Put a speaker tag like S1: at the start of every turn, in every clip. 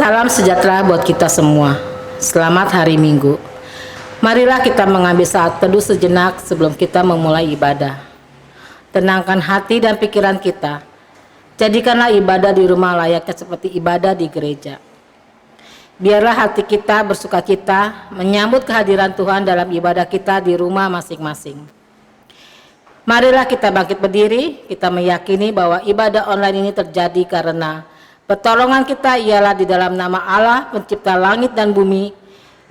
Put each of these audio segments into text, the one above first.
S1: Salam sejahtera buat kita semua. Selamat hari Minggu. Marilah kita mengambil saat teduh sejenak sebelum kita memulai ibadah. Tenangkan hati dan pikiran kita. Jadikanlah ibadah di rumah layaknya seperti ibadah di gereja. Biarlah hati kita bersukacita menyambut kehadiran Tuhan dalam ibadah kita di rumah masing-masing. Marilah kita bangkit berdiri, kita meyakini bahwa ibadah online ini terjadi karena pertolongan kita ialah di dalam nama Allah, pencipta langit dan bumi,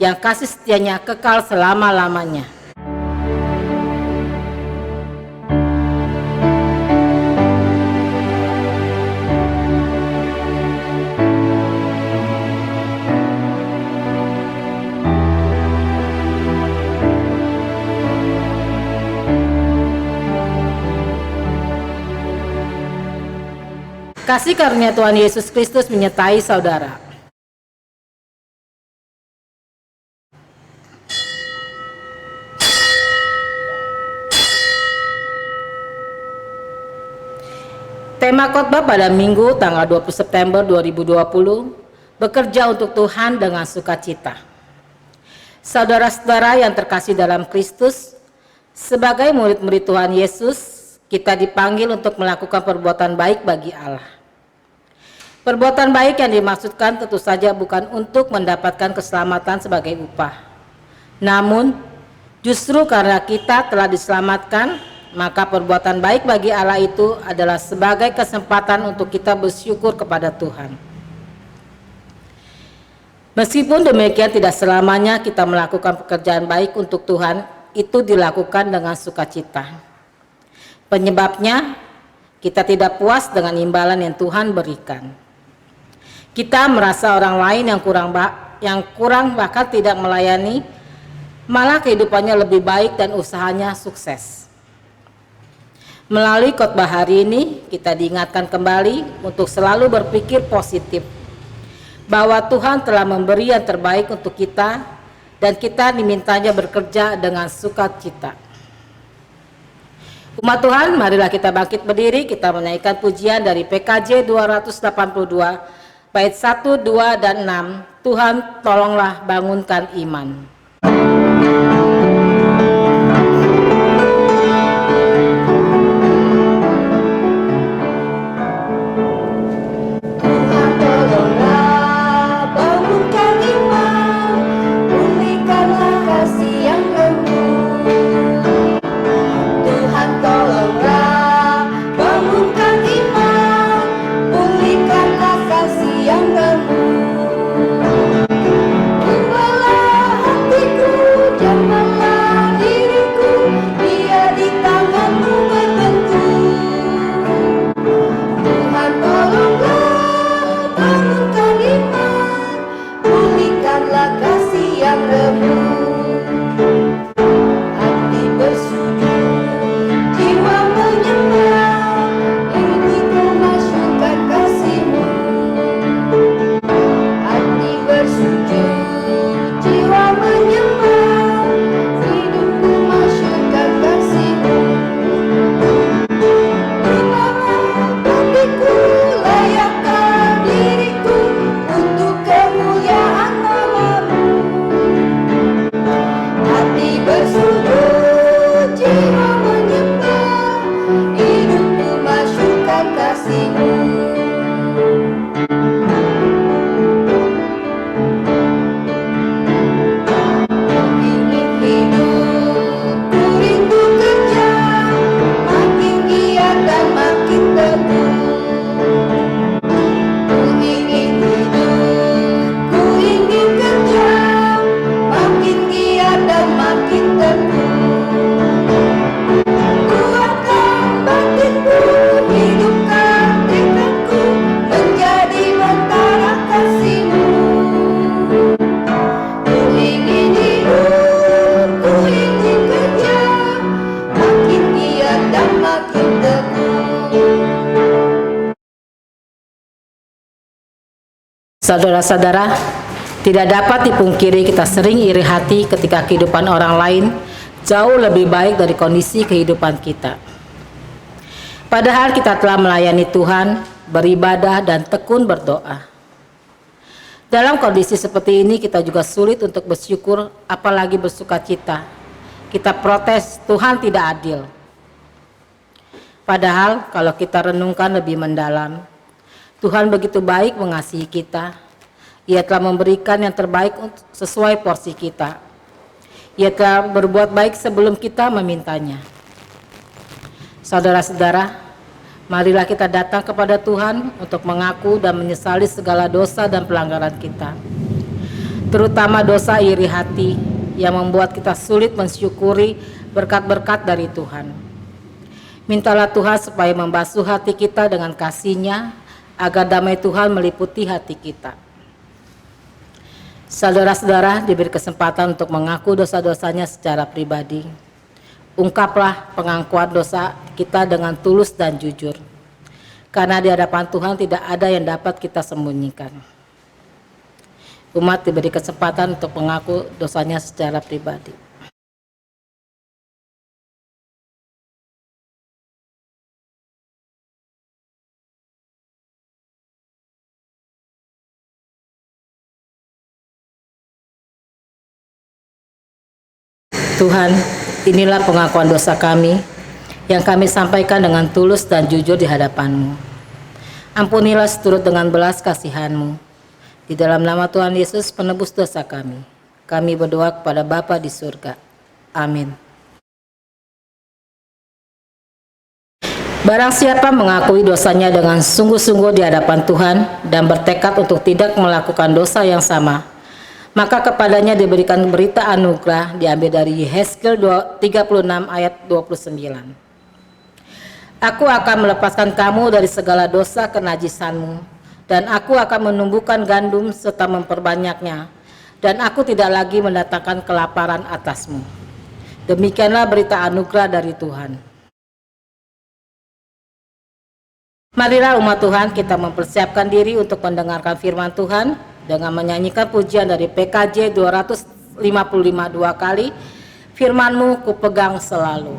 S1: yang kasih setianya kekal selama-lamanya. Kasih karunia Tuhan Yesus Kristus menyertai saudara. Tema khotbah pada Minggu tanggal 20 September 2020, bekerja untuk Tuhan dengan sukacita. Saudara-saudara yang terkasih dalam Kristus, sebagai murid-murid Tuhan Yesus, kita dipanggil untuk melakukan perbuatan baik bagi Allah. Perbuatan baik yang dimaksudkan tentu saja bukan untuk mendapatkan keselamatan sebagai upah. Namun, justru karena kita telah diselamatkan, maka perbuatan baik bagi Allah itu adalah sebagai kesempatan untuk kita bersyukur kepada Tuhan. Meskipun demikian, tidak selamanya kita melakukan pekerjaan baik untuk Tuhan itu dilakukan dengan sukacita. Penyebabnya, kita tidak puas dengan imbalan yang Tuhan berikan. Kita merasa orang lain yang kurang bahkan tidak melayani, malah kehidupannya lebih baik dan usahanya sukses. Melalui khotbah hari ini, kita diingatkan kembali untuk selalu berpikir positif, bahwa Tuhan telah memberi yang terbaik untuk kita, dan kita dimintanya bekerja dengan sukacita. Umat Tuhan, marilah kita bangkit berdiri, kita menaikkan pujian dari PKJ 282, bait 1, 2, dan 6. Tuhan tolonglah bangunkan iman. Saudara-saudara, tidak dapat dipungkiri kita sering iri hati ketika kehidupan orang lain jauh lebih baik dari kondisi kehidupan kita. Padahal kita telah melayani Tuhan, beribadah dan tekun berdoa. Dalam kondisi seperti ini kita juga sulit untuk bersyukur, apalagi bersukacita. Kita protes, Tuhan tidak adil. Padahal kalau kita renungkan lebih mendalam, Tuhan begitu baik mengasihi kita. Ia telah memberikan yang terbaik sesuai porsi kita. Ia telah berbuat baik sebelum kita memintanya. Saudara-saudara, marilah kita datang kepada Tuhan untuk mengaku dan menyesali segala dosa dan pelanggaran kita, terutama dosa iri hati yang membuat kita sulit mensyukuri berkat-berkat dari Tuhan. Mintalah Tuhan supaya membasuh hati kita dengan kasih-Nya, agar damai Tuhan meliputi hati kita. Saudara-saudara diberi kesempatan untuk mengaku dosa-dosanya secara pribadi. Ungkaplah pengakuan dosa kita dengan tulus dan jujur, karena di hadapan Tuhan tidak ada yang dapat kita sembunyikan. Umat diberi kesempatan untuk mengaku dosanya secara pribadi. Tuhan, inilah pengakuan dosa kami yang kami sampaikan dengan tulus dan jujur di hadapan-Mu. Ampunilah seturut dengan belas kasihan-Mu. Di dalam nama Tuhan Yesus penebus dosa kami, kami berdoa kepada Bapa di surga. Amin. Barang siapa mengakui dosanya dengan sungguh-sungguh di hadapan Tuhan dan bertekad untuk tidak melakukan dosa yang sama, maka kepadanya diberikan berita anugerah diambil dari Yehezkiel 36 ayat 29. Aku akan melepaskan kamu dari segala dosa kenajisanmu, dan aku akan menumbuhkan gandum serta memperbanyaknya, dan aku tidak lagi mendatangkan kelaparan atasmu. Demikianlah berita anugerah dari Tuhan. Marilah umat Tuhan kita mempersiapkan diri untuk mendengarkan firman Tuhan dengan menyanyikan pujian dari PKJ 255 dua kali, firman-Mu kupegang selalu.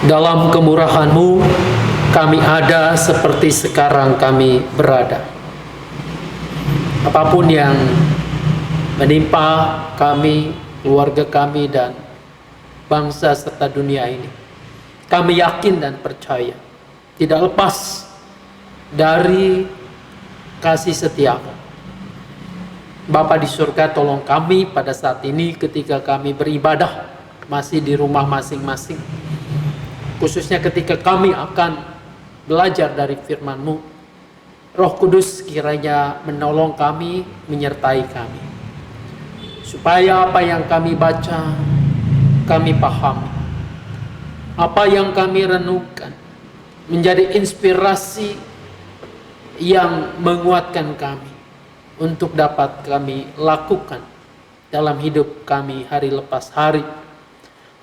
S2: Dalam kemurahan-Mu, kami ada seperti sekarang kami berada. Apapun yang menimpa kami, keluarga kami, dan bangsa serta dunia ini, kami yakin dan percaya tidak lepas dari kasih setiamu. Bapa di surga, tolong kami pada saat ini ketika kami beribadah masih di rumah masing-masing, khususnya ketika kami akan belajar dari firman-Mu. Roh Kudus kiranya menolong kami, menyertai kami, supaya apa yang kami baca, kami pahami. Apa yang kami renungkan menjadi inspirasi yang menguatkan kami untuk dapat kami lakukan dalam hidup kami hari lepas hari.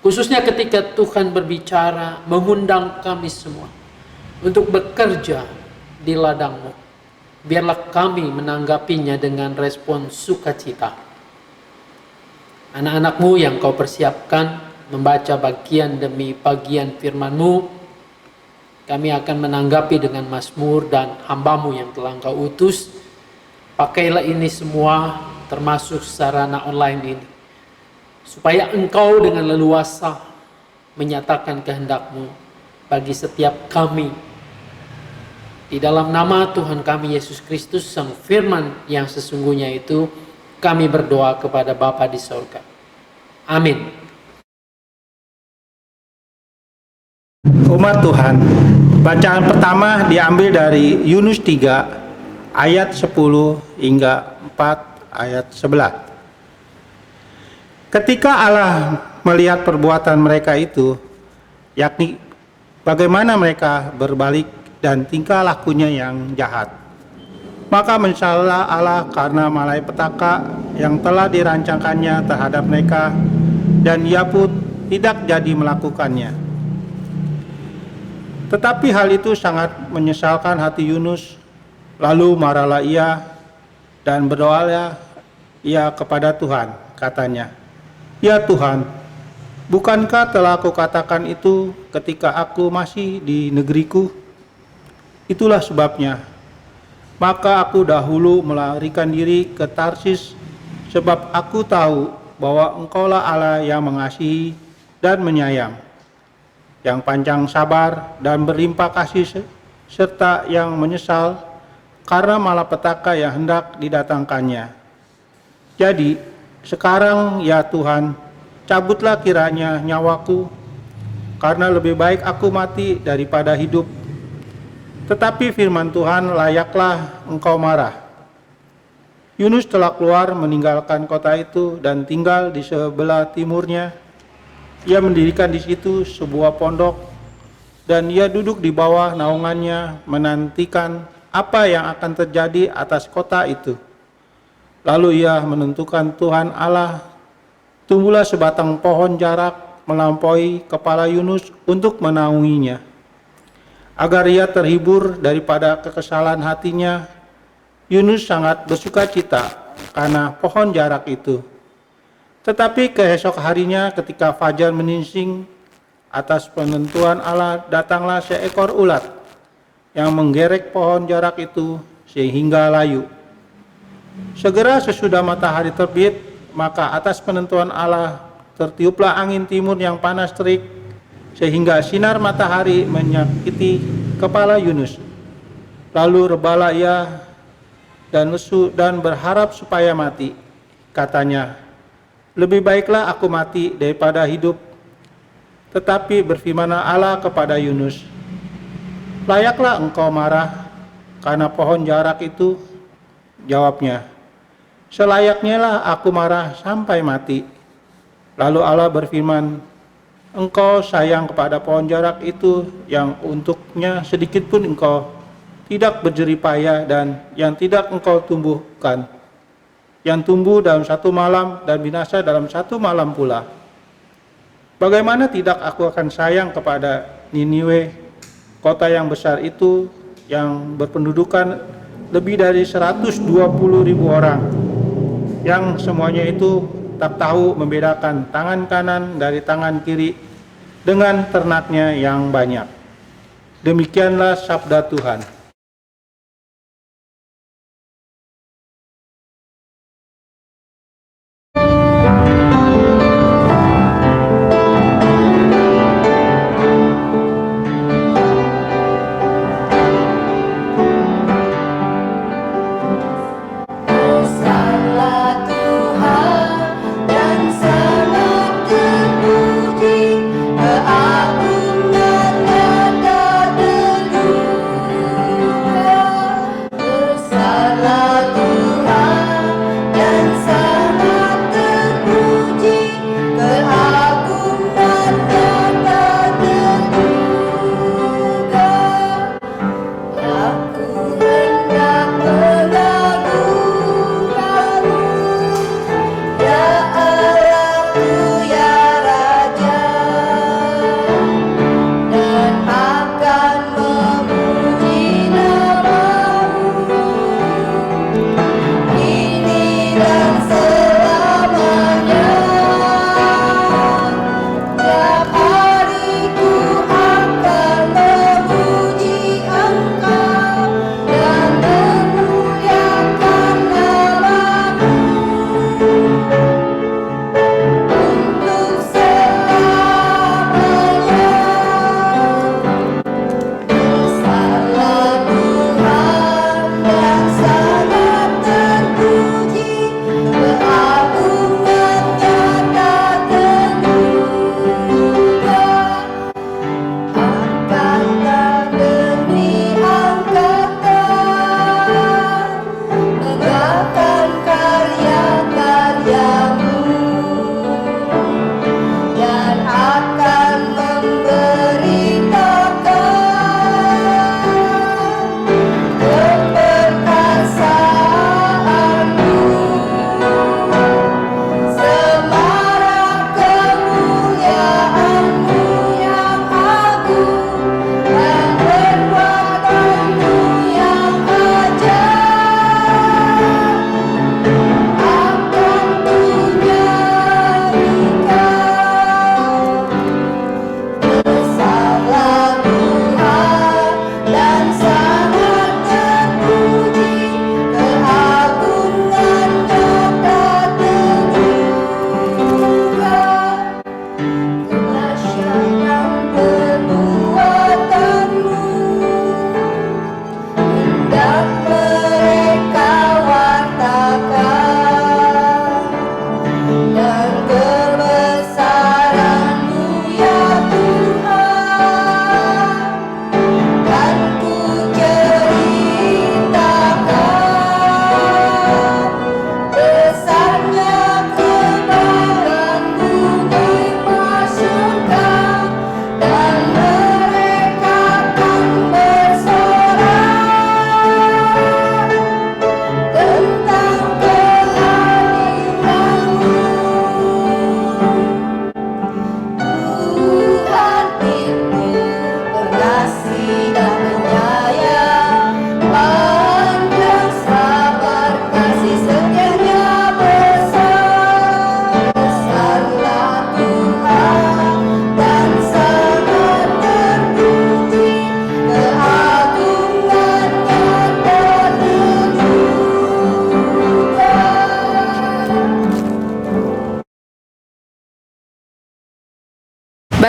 S2: Khususnya ketika Tuhan berbicara, mengundang kami semua untuk bekerja di ladang-Mu. Biarlah kami menanggapinya dengan respon sukacita. Anak-anak-Mu yang Kau persiapkan membaca bagian demi bagian firman-Mu, kami akan menanggapi dengan mazmur dan hamba-Mu yang telah Engkau utus. Pakailah ini semua termasuk sarana online ini, supaya Engkau dengan leluasa menyatakan kehendak-Mu bagi setiap kami. Di dalam nama Tuhan kami Yesus Kristus, Sang Firman yang sesungguhnya itu, kami berdoa kepada Bapa di sorga. Amin.
S3: Umat Tuhan, bacaan pertama diambil dari Yunus 3 ayat 10 hingga 4 ayat 11. Ketika Allah melihat perbuatan mereka itu, yakni bagaimana mereka berbalik dan tingkah lakunya yang jahat, maka menyesallah Allah karena malapetaka yang telah dirancangkannya terhadap mereka, dan Ia pun tidak jadi melakukannya. Tetapi hal itu sangat menyesalkan hati Yunus. Lalu marahlah ia dan berdoalah ia kepada Tuhan. Katanya, "Ya Tuhan, bukankah telah aku katakan itu ketika aku masih di negeriku? Itulah sebabnya, maka aku dahulu melarikan diri ke Tarsis, sebab aku tahu bahwa Engkaulah Allah yang mengasihi dan menyayang, yang panjang sabar dan berlimpah kasih, serta yang menyesal karena malapetaka yang hendak didatangkannya. Jadi sekarang ya Tuhan, cabutlah kiranya nyawaku, karena lebih baik aku mati daripada hidup." Tetapi firman Tuhan, "Layaklah engkau marah." Yunus telah keluar meninggalkan kota itu dan tinggal di sebelah timurnya. Ia mendirikan di situ sebuah pondok, dan ia duduk di bawah naungannya menantikan apa yang akan terjadi atas kota itu. Lalu ia menentukan Tuhan Allah, tumbuhlah sebatang pohon jarak melampaui kepala Yunus untuk menaunginya, agar ia terhibur daripada kekesalan hatinya. Yunus sangat bersuka cita karena pohon jarak itu. Tetapi keesok harinya ketika fajar menyingsing, atas penentuan Allah datanglah seekor ulat yang menggerek pohon jarak itu sehingga layu. Segera sesudah matahari terbit, maka atas penentuan Allah tertiuplah angin timur yang panas terik, sehingga sinar matahari menyakiti kepala Yunus. Lalu rebalah ia dan lesu dan berharap supaya mati. Katanya, "Lebih baiklah aku mati daripada hidup." Tetapi berfirmanlah Allah kepada Yunus, "Layaklah engkau marah karena pohon jarak itu." Jawabnya, "Selayaknya lah aku marah sampai mati." Lalu Allah berfirman, "Engkau sayang kepada pohon jarak itu yang untuknya sedikit pun engkau tidak berjerih payah dan yang tidak engkau tumbuhkan, yang tumbuh dalam satu malam dan binasa dalam satu malam pula. Bagaimana tidak aku akan sayang kepada Niniwe, kota yang besar itu, yang berpendudukan lebih dari 120.000 orang, yang semuanya itu tak tahu membedakan tangan kanan dari tangan kiri, dengan ternaknya yang banyak." Demikianlah sabda Tuhan.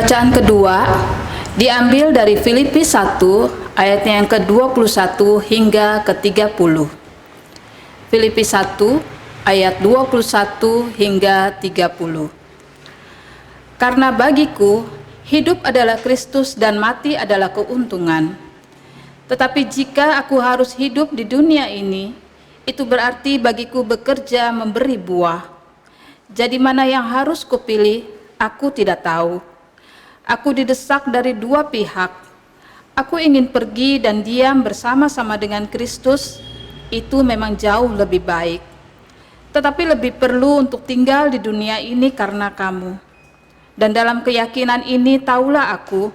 S4: Bacaan kedua diambil dari Filipi 1 ayatnya yang ke-21 hingga ke-30. Filipi 1 ayat 21 hingga 30. Karena bagiku hidup adalah Kristus dan mati adalah keuntungan. Tetapi jika aku harus hidup di dunia ini, itu berarti bagiku bekerja memberi buah. Jadi mana yang harus kupilih, aku tidak tahu. Aku didesak dari dua pihak. Aku ingin pergi dan diam bersama-sama dengan Kristus, itu memang jauh lebih baik. Tetapi lebih perlu untuk tinggal di dunia ini karena kamu. Dan dalam keyakinan ini taulah aku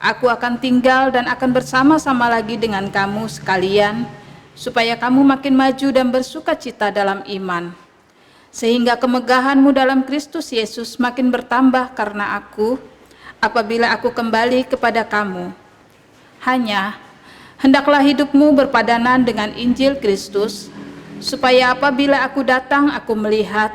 S4: akan tinggal dan akan bersama-sama lagi dengan kamu sekalian, supaya kamu makin maju dan bersukacita dalam iman. Sehingga kemegahanmu dalam Kristus Yesus makin bertambah karena aku, apabila aku kembali kepada kamu. Hanya, hendaklah hidupmu berpadanan dengan Injil Kristus, supaya apabila aku datang aku melihat,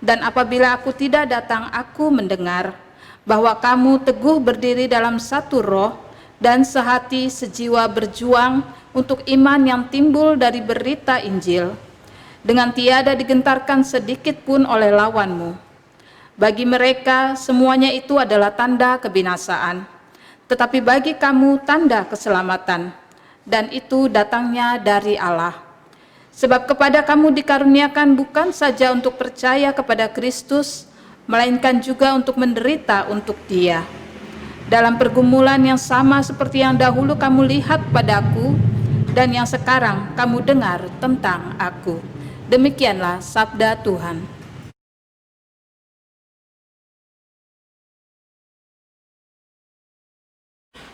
S4: dan apabila aku tidak datang aku mendengar, bahwa kamu teguh berdiri dalam satu roh, dan sehati sejiwa berjuang untuk iman yang timbul dari berita Injil, dengan tiada digentarkan sedikit pun oleh lawanmu. Bagi mereka semuanya itu adalah tanda kebinasaan, tetapi bagi kamu tanda keselamatan, dan itu datangnya dari Allah. Sebab kepada kamu dikaruniakan bukan saja untuk percaya kepada Kristus, melainkan juga untuk menderita untuk Dia. Dalam pergumulan yang sama seperti yang dahulu kamu lihat padaku, dan yang sekarang kamu dengar tentang aku. Demikianlah sabda Tuhan.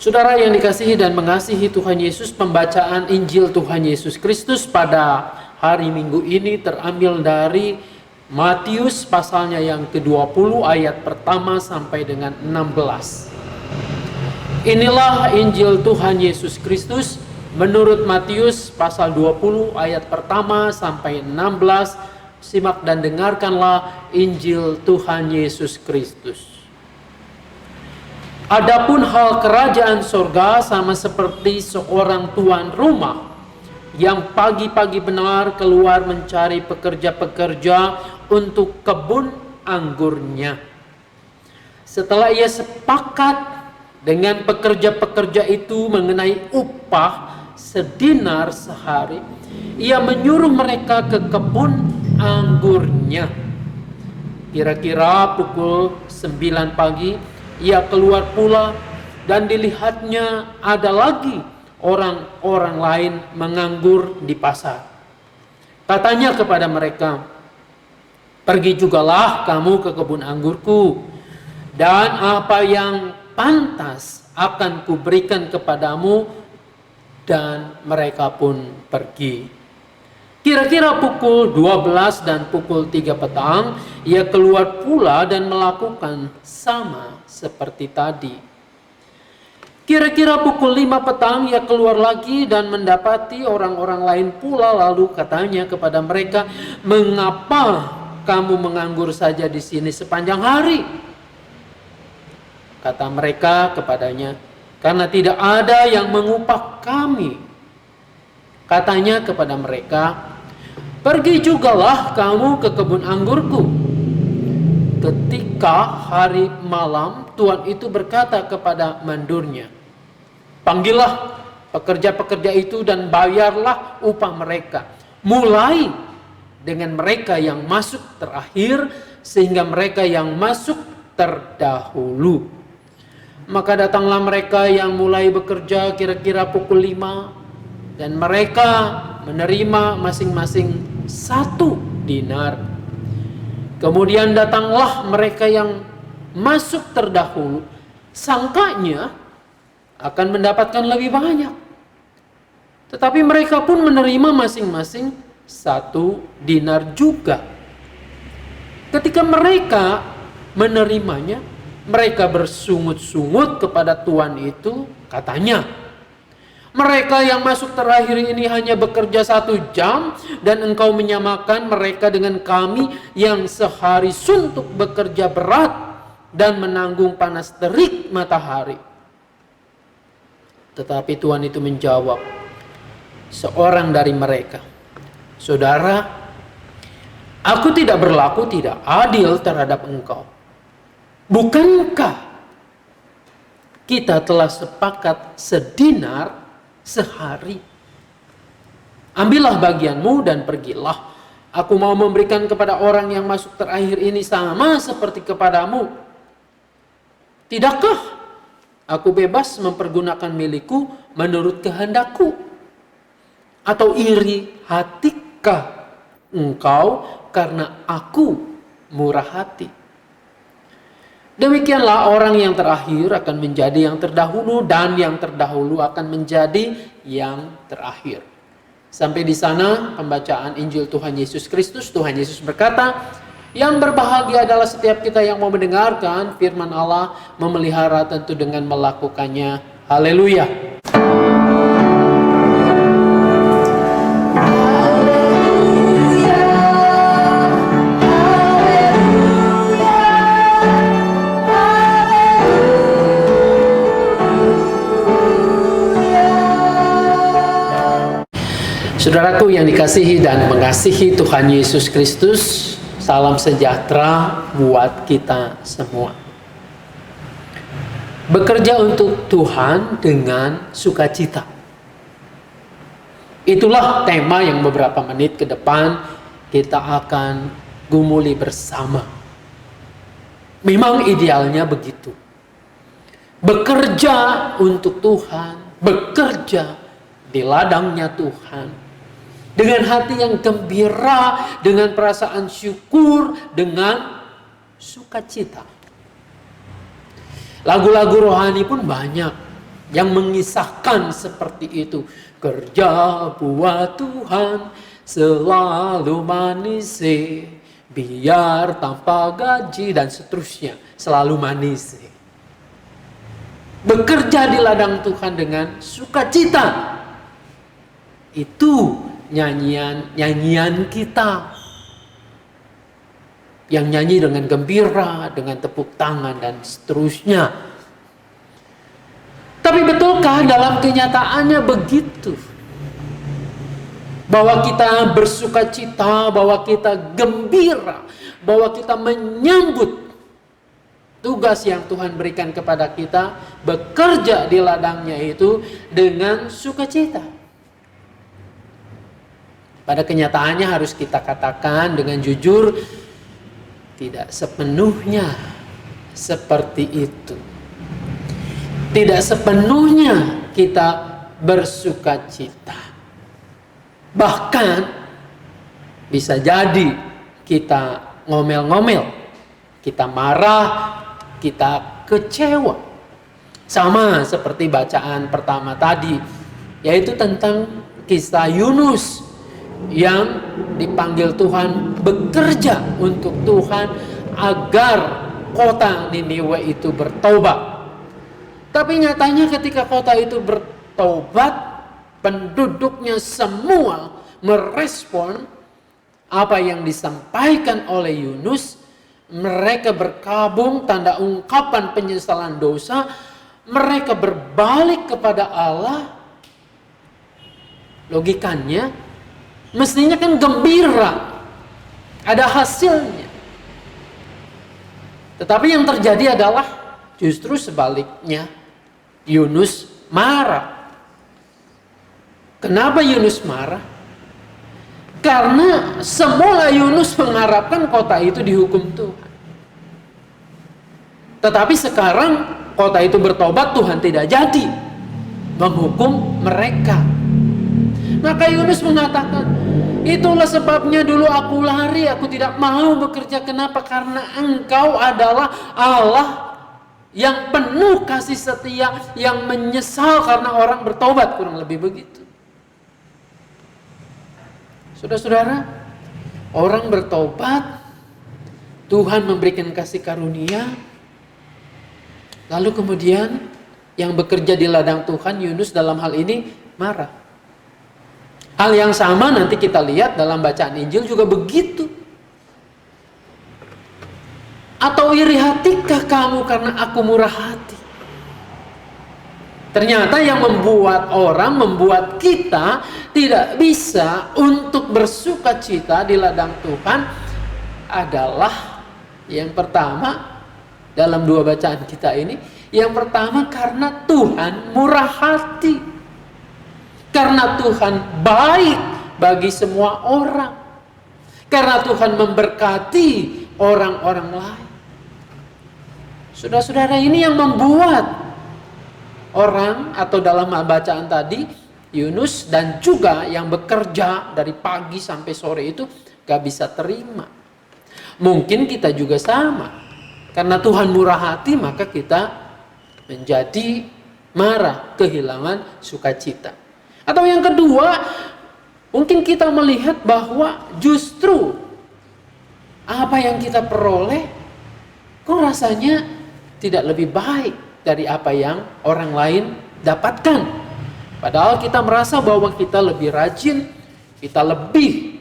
S2: Saudara yang dikasihi dan mengasihi Tuhan Yesus, pembacaan Injil Tuhan Yesus Kristus pada hari Minggu ini terambil dari Matius pasalnya yang ke-20 ayat pertama sampai dengan 16. Inilah Injil Tuhan Yesus Kristus menurut Matius pasal 20 ayat pertama sampai 16. Simak dan dengarkanlah Injil Tuhan Yesus Kristus. Adapun hal kerajaan sorga sama seperti seorang tuan rumah yang pagi-pagi benar keluar mencari pekerja-pekerja untuk kebun anggurnya. Setelah ia sepakat dengan pekerja-pekerja itu mengenai upah sedinar sehari, ia menyuruh mereka ke kebun anggurnya. Kira-kira pukul 9 pagi, ia keluar pula dan dilihatnya ada lagi orang-orang lain menganggur di pasar. Katanya kepada mereka, "Pergi jugalah kamu ke kebun anggurku, dan apa yang pantas akan kuberikan kepadamu." Dan mereka pun pergi. Kira-kira pukul 12 dan pukul 3 petang, ia keluar pula dan melakukan sama seperti tadi. Kira-kira pukul 5 petang, ia keluar lagi dan mendapati orang-orang lain pula, lalu katanya kepada mereka, "Mengapa kamu menganggur saja di sini sepanjang hari?" Kata mereka kepadanya, "Karena tidak ada yang mengupah kami." Katanya kepada mereka, "Pergi jugalah kamu ke kebun anggurku." Ketika hari malam, tuan itu berkata kepada mandurnya, "Panggillah pekerja-pekerja itu dan bayarlah upah mereka, mulai dengan mereka yang masuk terakhir sehingga mereka yang masuk terdahulu." Maka datanglah mereka yang mulai bekerja kira-kira pukul 5, dan mereka menerima masing-masing 1 dinar. Kemudian datanglah mereka yang masuk terdahulu, sangkanya akan mendapatkan lebih banyak. Tetapi mereka pun menerima masing-masing 1 dinar juga. Ketika mereka menerimanya, mereka bersungut-sungut kepada tuan itu, katanya, "Mereka yang masuk terakhir ini hanya bekerja 1 jam, dan engkau menyamakan mereka dengan kami yang sehari suntuk bekerja berat dan menanggung panas terik matahari. Tetapi Tuhan itu menjawab seorang dari mereka, "Saudara, aku tidak berlaku tidak adil terhadap engkau. Bukankah kita telah sepakat sedinar sehari? Ambillah bagianmu dan pergilah. Aku mau memberikan kepada orang yang masuk terakhir ini sama seperti kepadamu. Tidakkah aku bebas mempergunakan milikku menurut kehendakku? Atau iri hatikah engkau karena aku murah hati?" Demikianlah orang yang terakhir akan menjadi yang terdahulu, dan yang terdahulu akan menjadi yang terakhir. Sampai di sana pembacaan Injil Tuhan Yesus Kristus. Tuhan Yesus berkata, "Yang berbahagia adalah setiap kita yang mau mendengarkan firman Allah, memelihara tentu dengan melakukannya." Haleluya. Saudaraku yang dikasihi dan mengasihi Tuhan Yesus Kristus, salam sejahtera buat kita semua. Bekerja untuk Tuhan dengan sukacita. Itulah tema yang beberapa menit ke depan kita akan gumuli bersama. Memang idealnya begitu. Bekerja untuk Tuhan, bekerja di ladangnya Tuhan. Dengan hati yang gembira, dengan perasaan syukur, dengan sukacita. Lagu-lagu rohani pun banyak yang mengisahkan seperti itu. Kerja buat Tuhan selalu manis, biar tanpa gaji, dan seterusnya. Selalu manis. Bekerja di ladang Tuhan dengan sukacita. Itu nyanyian kita, yang nyanyi dengan gembira, dengan tepuk tangan dan seterusnya. Tapi betulkah dalam kenyataannya begitu? Bahwa kita bersukacita, bahwa kita gembira, bahwa kita menyambut tugas yang Tuhan berikan kepada kita, bekerja di ladangnya itu dengan sukacita. Pada kenyataannya harus kita katakan dengan jujur, tidak sepenuhnya seperti itu. Tidak sepenuhnya kita bersukacita. Bahkan bisa jadi kita ngomel-ngomel, kita marah, kita kecewa. Sama seperti bacaan pertama tadi, yaitu tentang kisah Yunus yang dipanggil Tuhan bekerja untuk Tuhan agar kota Niniwe itu bertobat. Tapi nyatanya ketika kota itu bertobat, penduduknya semua merespon apa yang disampaikan oleh Yunus. Mereka berkabung, tanda ungkapan penyesalan dosa. Mereka berbalik kepada Allah. Logikanya mestinya kan gembira, ada hasilnya. Tetapi yang terjadi adalah justru sebaliknya. Yunus marah. Kenapa Yunus marah? Karena semula Yunus mengharapkan kota itu dihukum Tuhan. Tetapi sekarang kota itu bertobat, Tuhan tidak jadi menghukum mereka. Maka Yunus mengatakan, itulah sebabnya dulu aku lari, aku tidak mau bekerja. Kenapa? Karena engkau adalah Allah yang penuh kasih setia, yang menyesal karena orang bertobat, kurang lebih begitu. Saudara-saudara, orang bertobat, Tuhan memberikan kasih karunia, lalu kemudian yang bekerja di ladang Tuhan, Yunus dalam hal ini marah. Hal yang sama nanti kita lihat dalam bacaan Injil juga begitu. Atau iri hatikah kamu karena aku murah hati? Ternyata yang membuat kita tidak bisa untuk bersuka cita di ladang Tuhan adalah yang pertama dalam dua bacaan kita ini. Yang pertama karena Tuhan murah hati. Karena Tuhan baik bagi semua orang. Karena Tuhan memberkati orang-orang lain. Saudara-saudara, ini yang membuat orang, atau dalam bacaan tadi, Yunus dan juga yang bekerja dari pagi sampai sore itu gak bisa terima. Mungkin kita juga sama. Karena Tuhan murah hati, maka kita menjadi marah, kehilangan sukacita. Atau yang kedua, mungkin kita melihat bahwa justru apa yang kita peroleh kok rasanya tidak lebih baik dari apa yang orang lain dapatkan. Padahal kita merasa bahwa kita lebih rajin, kita lebih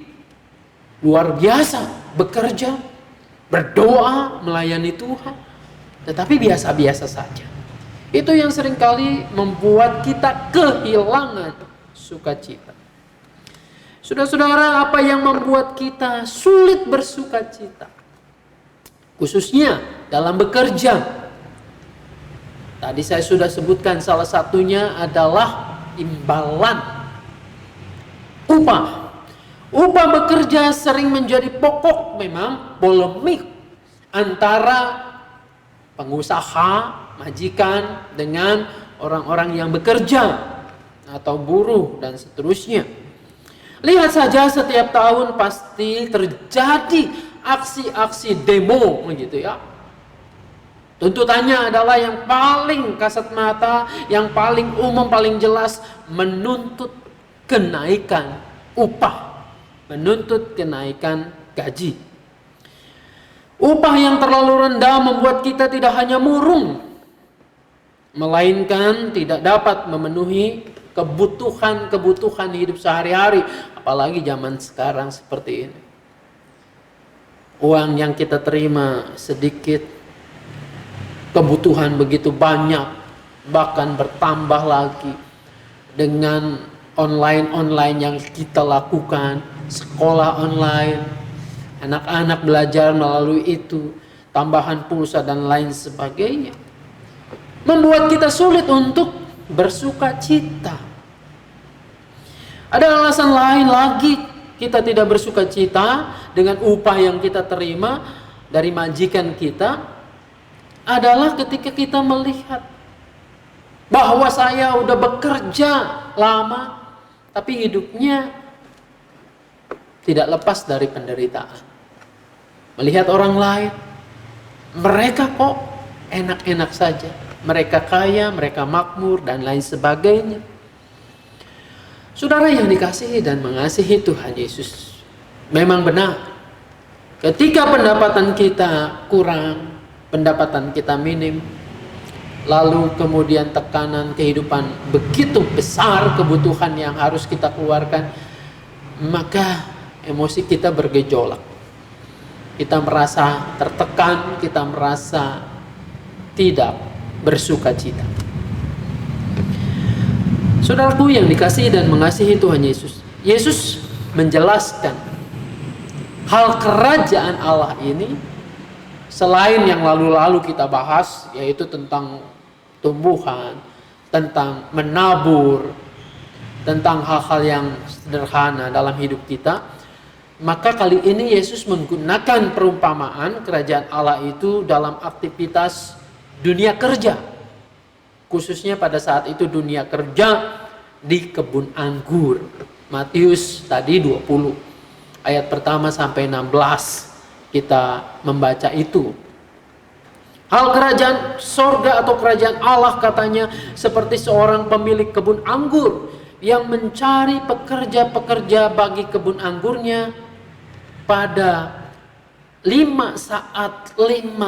S2: luar biasa bekerja, berdoa, melayani Tuhan. Tetapi biasa-biasa saja. Itu yang seringkali membuat kita kehilangan sukacita. Saudara-saudara, apa yang membuat kita sulit bersukacita? Khususnya dalam bekerja. Tadi saya sudah sebutkan salah satunya adalah imbalan upah. Upah bekerja sering menjadi pokok memang polemik antara pengusaha, majikan dengan orang-orang yang bekerja atau buruh dan seterusnya. Lihat saja setiap tahun pasti terjadi aksi-aksi demo begitu ya. Tuntutannya adalah yang paling kasat mata, yang paling umum, paling jelas, menuntut kenaikan upah, menuntut kenaikan gaji. Upah yang terlalu rendah membuat kita tidak hanya murung, melainkan tidak dapat memenuhi kebutuhan-kebutuhan hidup sehari-hari, apalagi zaman sekarang seperti ini. Uang yang kita terima sedikit, kebutuhan begitu banyak, bahkan bertambah lagi dengan online yang kita lakukan, sekolah online, anak-anak belajar melalui itu, tambahan pulsa dan lain sebagainya, membuat kita sulit untuk bersuka cita. Ada alasan lain lagi kita tidak bersuka cita dengan upah yang kita terima dari majikan kita, adalah ketika kita melihat bahwa saya udah bekerja lama tapi hidupnya tidak lepas dari penderitaan. Melihat orang lain, mereka kok enak-enak saja, mereka kaya, mereka makmur dan lain sebagainya. Saudara yang dikasihi dan mengasihi Tuhan Yesus, memang benar ketika pendapatan kita kurang, pendapatan kita minim, lalu kemudian tekanan kehidupan begitu besar, kebutuhan yang harus kita keluarkan, maka emosi kita bergejolak. Kita merasa tertekan, kita merasa tidak bersuka cita. Saudaraku yang dikasihi dan mengasihi Tuhan Yesus, Yesus menjelaskan hal kerajaan Allah ini selain yang lalu-lalu kita bahas, yaitu tentang tumbuhan, tentang menabur, tentang hal-hal yang sederhana dalam hidup kita, maka kali ini Yesus menggunakan perumpamaan kerajaan Allah itu dalam aktivitas dunia kerja. Khususnya pada saat itu dunia kerja di kebun anggur. Matius tadi 20, ayat pertama sampai 16. Kita membaca itu. Hal kerajaan sorga atau kerajaan Allah katanya seperti seorang pemilik kebun anggur yang mencari pekerja-pekerja bagi kebun anggurnya pada 5 saat, 5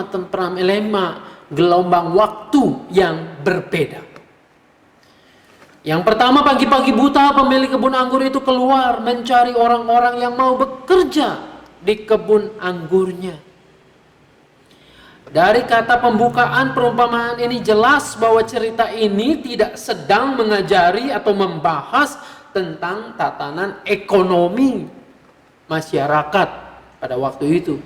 S2: gelombang waktu yang berbeda. Yang pertama, pagi-pagi buta pemilik kebun anggur itu keluar mencari orang-orang yang mau bekerja di kebun anggurnya. Dari kata pembukaan perumpamaan ini jelas bahwa cerita ini tidak sedang mengajari atau membahas tentang tatanan ekonomi masyarakat pada waktu itu.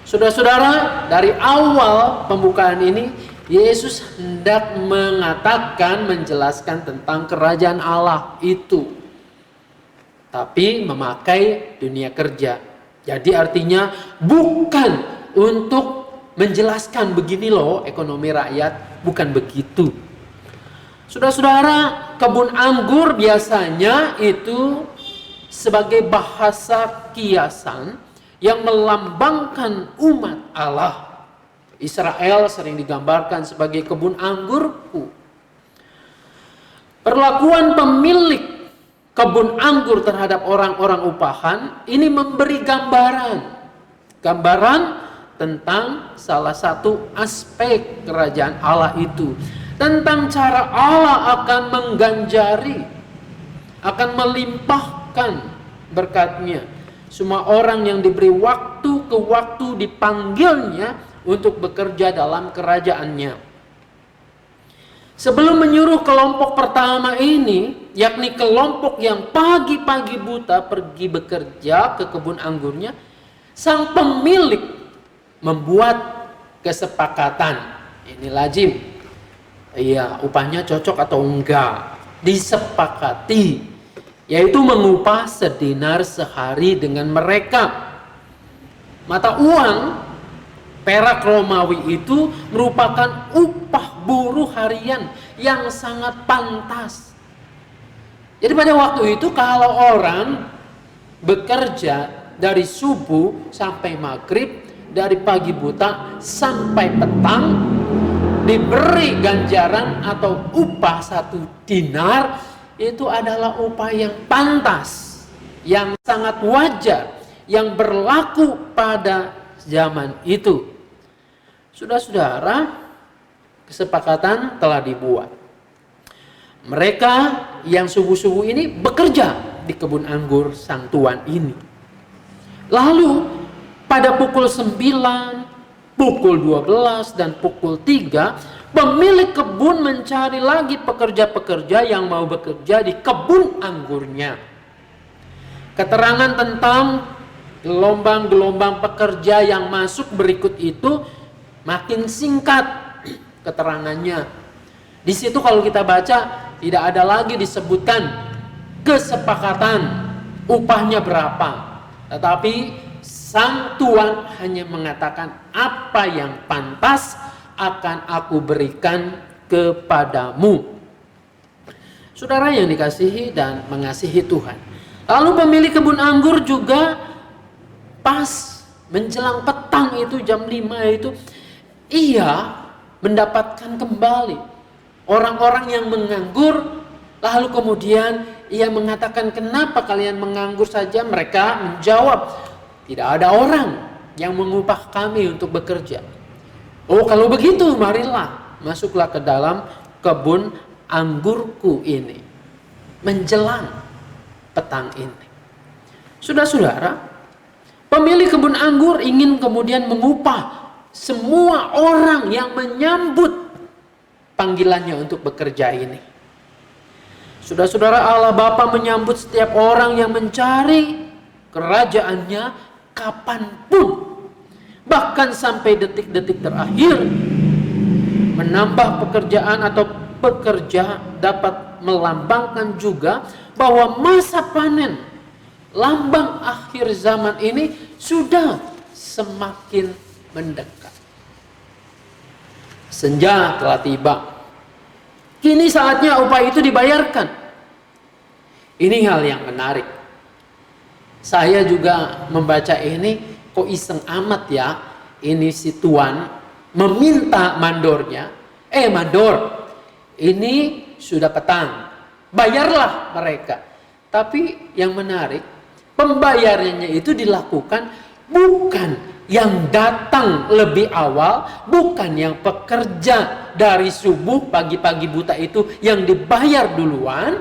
S2: Saudara-saudara, dari awal pembukaan ini Yesus hendak mengatakan, menjelaskan tentang kerajaan Allah itu, tapi memakai dunia kerja. Jadi artinya bukan untuk menjelaskan begini loh ekonomi rakyat, bukan begitu. Saudara-saudara, kebun anggur biasanya itu sebagai bahasa kiasan yang melambangkan umat Allah. Israel sering digambarkan sebagai kebun anggurku. Perlakuan pemilik kebun anggur terhadap orang-orang upahan ini memberi gambaran tentang salah satu aspek kerajaan Allah itu, tentang cara Allah akan mengganjari, akan melimpahkan berkat-Nya. Semua orang yang diberi waktu ke waktu dipanggilnya untuk bekerja dalam kerajaan-Nya. Sebelum menyuruh kelompok pertama ini, yakni kelompok yang pagi-pagi buta pergi bekerja ke kebun anggurnya, sang pemilik membuat kesepakatan. Ini lazim. Iya, upahnya cocok atau enggak, disepakati, yaitu mengupah sedinar sehari dengan mereka. Mata uang perak Romawi itu merupakan upah buruh harian yang sangat pantas. Jadi pada waktu itu kalau orang bekerja dari subuh sampai maghrib, dari pagi buta sampai petang, diberi ganjaran atau upah 1 dinar, itu adalah upah yang pantas, yang sangat wajar, yang berlaku pada zaman itu. Saudara-saudara, kesepakatan telah dibuat. Mereka yang subuh-subuh ini bekerja di kebun anggur sang tuan ini. Lalu pada pukul 9, pukul 12, dan pukul 3, pemilik kebun mencari lagi pekerja-pekerja yang mau bekerja di kebun anggurnya. Keterangan tentang gelombang-gelombang pekerja yang masuk berikut itu makin singkat keterangannya. Di situ kalau kita baca tidak ada lagi disebutkan kesepakatan upahnya berapa, tetapi sang tuan hanya mengatakan apa yang pantas akan aku berikan kepadamu. Saudara yang dikasihi dan mengasihi Tuhan. Lalu pemilik kebun anggur juga pas menjelang petang itu jam 5 itu, ia mendapatkan kembali orang-orang yang menganggur. Lalu kemudian ia mengatakan, kenapa kalian menganggur saja? Mereka menjawab, tidak ada orang yang mengupah kami untuk bekerja. Oh, kalau begitu marilah masuklah ke dalam kebun anggurku ini menjelang petang ini. Saudara-saudara, pemilik kebun anggur ingin kemudian mengupah semua orang yang menyambut panggilannya untuk bekerja ini. Saudara-saudara, Allah Bapa menyambut setiap orang yang mencari kerajaannya kapanpun, bahkan sampai detik-detik terakhir. Menambah pekerjaan atau pekerja dapat melambangkan juga bahwa masa panen, lambang akhir zaman ini sudah semakin mendekat. Senja telah tiba. Kini saatnya upah itu dibayarkan. Ini hal yang menarik. Saya juga membaca ini, kok iseng amat ya. Ini si tuan meminta mandornya, mandor, ini sudah petang, bayarlah mereka. Tapi yang menarik, pembayarannya itu dilakukan bukan yang datang lebih awal, bukan yang pekerja dari subuh pagi-pagi buta itu yang dibayar duluan,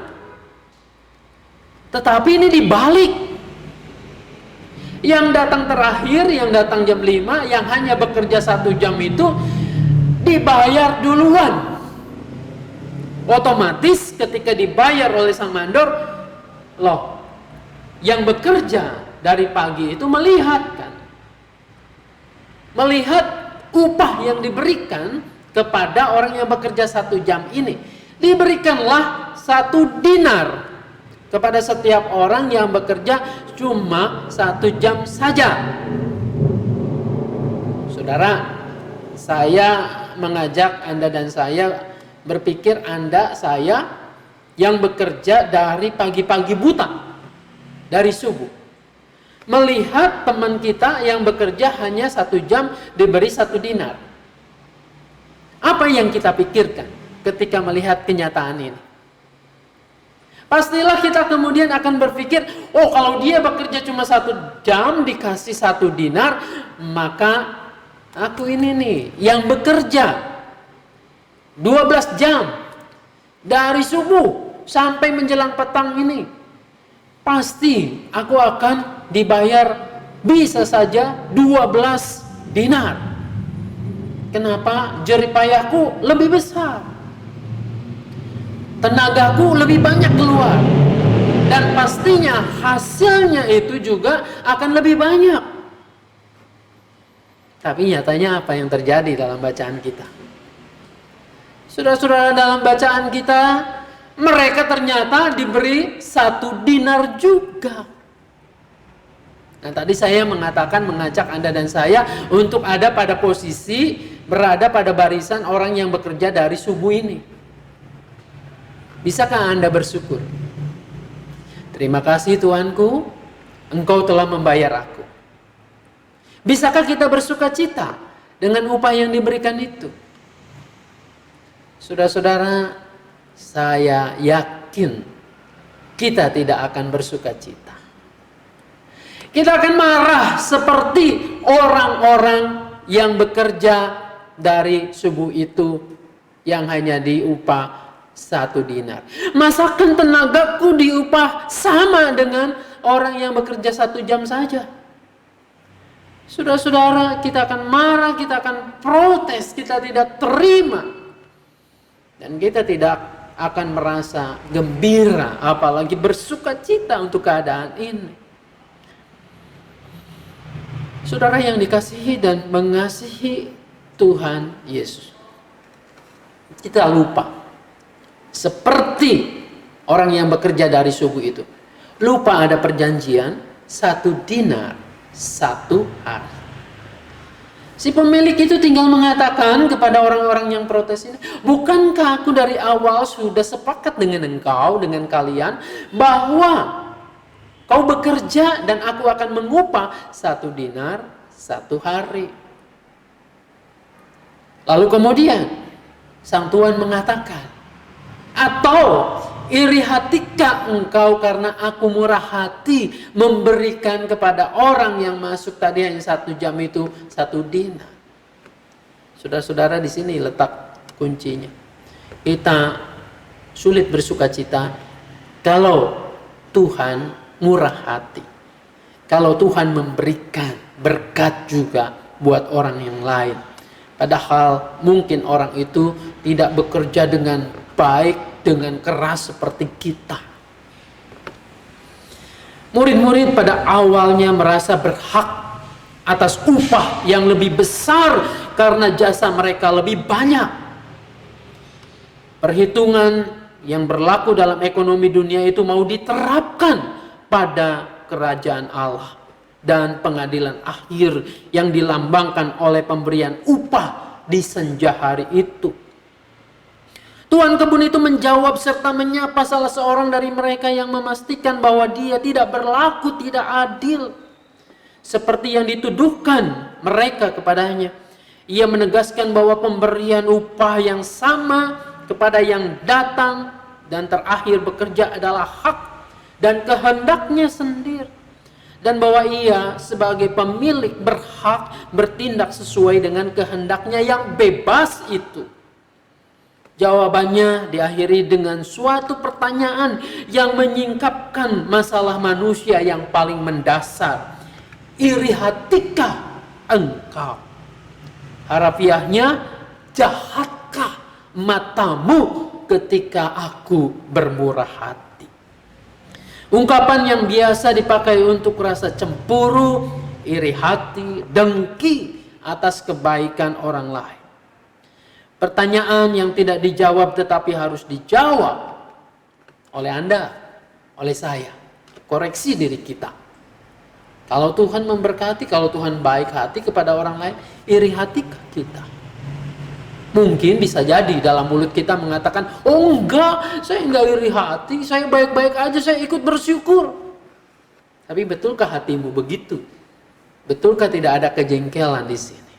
S2: tetapi ini dibalik. Yang datang terakhir, yang datang jam 5, yang hanya bekerja 1 jam itu dibayar duluan. Otomatis ketika dibayar oleh sang mandor, loh, yang bekerja dari pagi itu melihat upah yang diberikan kepada orang yang bekerja 1 jam ini. Diberikanlah 1 dinar kepada setiap orang yang bekerja cuma 1 jam saja. Saudara, saya mengajak Anda dan saya berpikir saya yang bekerja dari pagi-pagi buta, dari subuh, melihat teman kita yang bekerja hanya 1 jam diberi 1 dinar. Apa yang kita pikirkan ketika melihat kenyataan ini? Pastilah kita kemudian akan berpikir, oh kalau dia bekerja cuma 1 jam dikasih 1 dinar, maka aku ini nih yang bekerja 12 jam dari subuh sampai menjelang petang ini, pasti aku akan dibayar bisa saja 12 dinar. Kenapa? Jeripayahku lebih besar, tenagaku lebih banyak keluar, dan pastinya hasilnya itu juga akan lebih banyak. Tapi nyatanya apa yang terjadi dalam bacaan kita? Saudara-saudara, dalam bacaan kita, mereka ternyata diberi 1 dinar juga. Nah, tadi saya mengajak Anda dan saya untuk ada pada posisi, berada pada barisan orang yang bekerja dari subuh ini. Bisakah Anda bersyukur? Terima kasih Tuanku, Engkau telah membayar aku. Bisakah kita bersuka cita dengan upah yang diberikan itu? Saudara-saudara, saya yakin kita tidak akan bersuka cita. Kita akan marah seperti orang-orang yang bekerja dari subuh itu yang hanya diupah 1 dinar. Masakan tenagaku diupah sama dengan orang yang bekerja 1 jam saja? Saudara-saudara, kita akan marah, kita akan protes, kita tidak terima. Dan kita tidak akan merasa gembira, apalagi bersuka cita untuk keadaan ini. Saudara yang dikasihi dan mengasihi Tuhan Yesus, kita lupa seperti orang yang bekerja dari subuh itu, lupa ada perjanjian 1 dinar 1 hari. Si pemilik itu tinggal mengatakan kepada orang-orang yang protes ini, bukankah aku dari awal sudah sepakat dengan engkau, dengan kalian, bahwa kau bekerja dan aku akan mengupah 1 dinar 1 hari. Lalu kemudian sang tuan mengatakan, atau iri hatikah engkau karena aku murah hati memberikan kepada orang yang masuk tadi hanya 1 jam itu 1 dinar. Saudara-saudara, di sini letak kuncinya. Kita sulit bersuka cita kalau Tuhan murah hati, kalau Tuhan memberikan berkat juga buat orang yang lain, padahal mungkin orang itu tidak bekerja dengan baik, dengan keras seperti kita. Murid-murid pada awalnya merasa berhak atas upah yang lebih besar karena jasa mereka lebih banyak. Perhitungan yang berlaku dalam ekonomi dunia itu mau diterapkan pada kerajaan Allah dan pengadilan akhir yang dilambangkan oleh pemberian upah di senja hari itu. Tuan kebun itu menjawab serta menyapa salah seorang dari mereka yang memastikan bahwa dia tidak berlaku tidak adil seperti yang dituduhkan mereka kepadanya. Ia menegaskan bahwa pemberian upah yang sama kepada yang datang dan terakhir bekerja adalah hak dan kehendaknya sendiri, dan bahwa ia sebagai pemilik berhak bertindak sesuai dengan kehendaknya yang bebas itu. Jawabannya diakhiri dengan suatu pertanyaan yang menyingkapkan masalah manusia yang paling mendasar. iri hatikah engkau? Harafiahnya, jahatkah matamu ketika aku bermurah hati? Ungkapan yang biasa dipakai untuk rasa cemburu, iri hati, dengki atas kebaikan orang lain. Pertanyaan yang tidak dijawab tetapi harus dijawab oleh Anda, oleh saya. Koreksi diri kita. Kalau Tuhan memberkati, kalau Tuhan baik hati kepada orang lain, iri hatikah kita? Mungkin bisa jadi dalam mulut kita mengatakan, oh enggak, saya enggak iri hati, saya baik-baik aja, saya ikut bersyukur. Tapi betulkah hatimu begitu? Betulkah tidak ada kejengkelan di sini?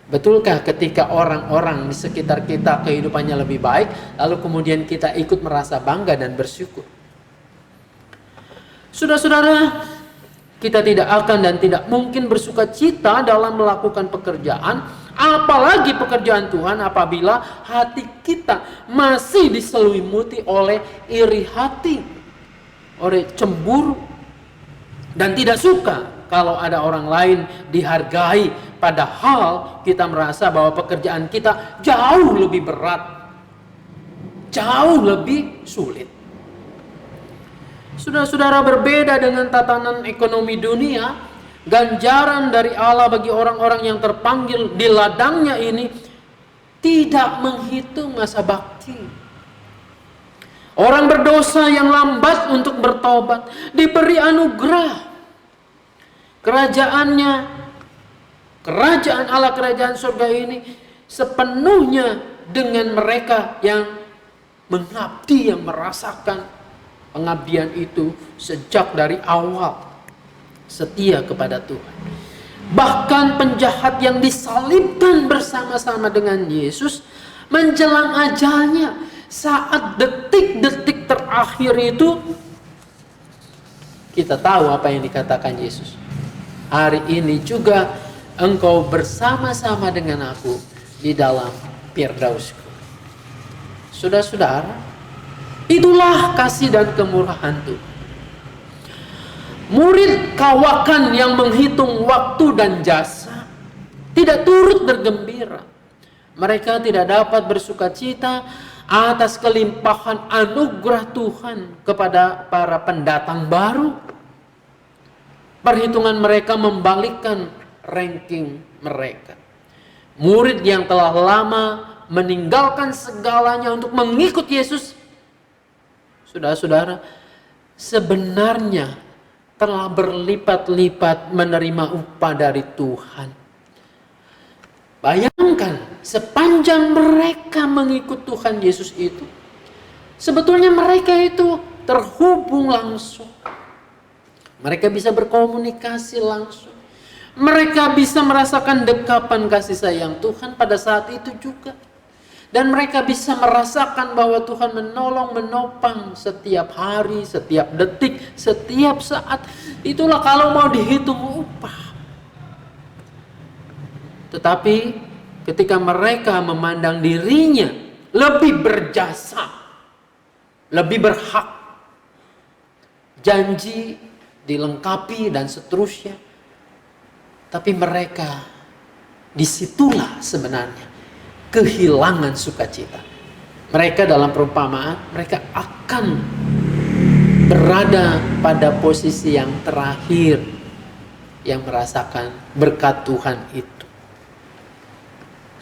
S2: Betulkah ketika orang-orang di sekitar kita kehidupannya lebih baik, lalu kemudian kita ikut merasa bangga dan bersyukur? Saudara-saudara, kita tidak akan dan tidak mungkin bersuka cita dalam melakukan pekerjaan, apalagi pekerjaan Tuhan, apabila hati kita masih diselimuti oleh iri hati, oleh cemburu, dan tidak suka kalau ada orang lain dihargai, padahal kita merasa bahwa pekerjaan kita jauh lebih berat, jauh lebih sulit. Saudara-saudara, berbeda dengan tatanan ekonomi dunia, ganjaran dari Allah bagi orang-orang yang terpanggil di ladangnya ini tidak menghitung masa bakti. Orang berdosa yang lambat untuk bertobat diberi anugerah. Kerajaannya, kerajaan Allah, kerajaan surga ini sepenuhnya dengan mereka yang mengabdi, yang merasakan pengabdian itu sejak dari awal, setia kepada Tuhan. Bahkan penjahat yang disalibkan bersama-sama dengan Yesus menjelang ajalnya, saat detik-detik terakhir itu, kita tahu apa yang dikatakan Yesus. Hari ini juga engkau bersama-sama dengan aku di dalam Firdausku. Saudara-saudara, itulah kasih dan kemurahan Tuhan. Murid kawakan yang menghitung waktu dan jasa tidak turut bergembira. Mereka tidak dapat bersukacita atas kelimpahan anugerah Tuhan kepada para pendatang baru. Perhitungan mereka membalikkan ranking mereka. Murid yang telah lama meninggalkan segalanya untuk mengikut Yesus, saudara-saudara, sebenarnya telah berlipat-lipat menerima upah dari Tuhan. Bayangkan, sepanjang mereka mengikut Tuhan Yesus itu, sebetulnya mereka itu terhubung langsung. Mereka bisa berkomunikasi langsung. Mereka bisa merasakan dekapan kasih sayang Tuhan pada saat itu juga. Dan mereka bisa merasakan bahwa Tuhan menolong, menopang setiap hari, setiap detik, setiap saat. Itulah kalau mau dihitung upah. Tetapi ketika mereka memandang dirinya lebih berjasa, lebih berhak, janji dilengkapi dan seterusnya, tapi mereka disitulah sebenarnya kehilangan sukacita. Mereka dalam perumpamaan, mereka akan berada pada posisi yang terakhir yang merasakan berkat Tuhan itu.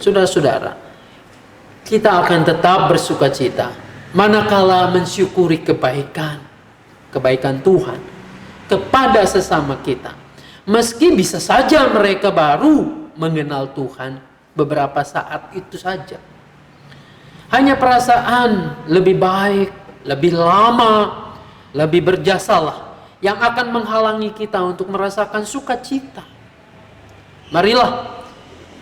S2: Saudara-saudara, kita akan tetap bersukacita manakala mensyukuri kebaikan Tuhan kepada sesama kita. Meski bisa saja mereka baru mengenal Tuhan beberapa saat itu saja. Hanya perasaan lebih baik, lebih lama, lebih berjasalah yang akan menghalangi kita untuk merasakan sukacita. Marilah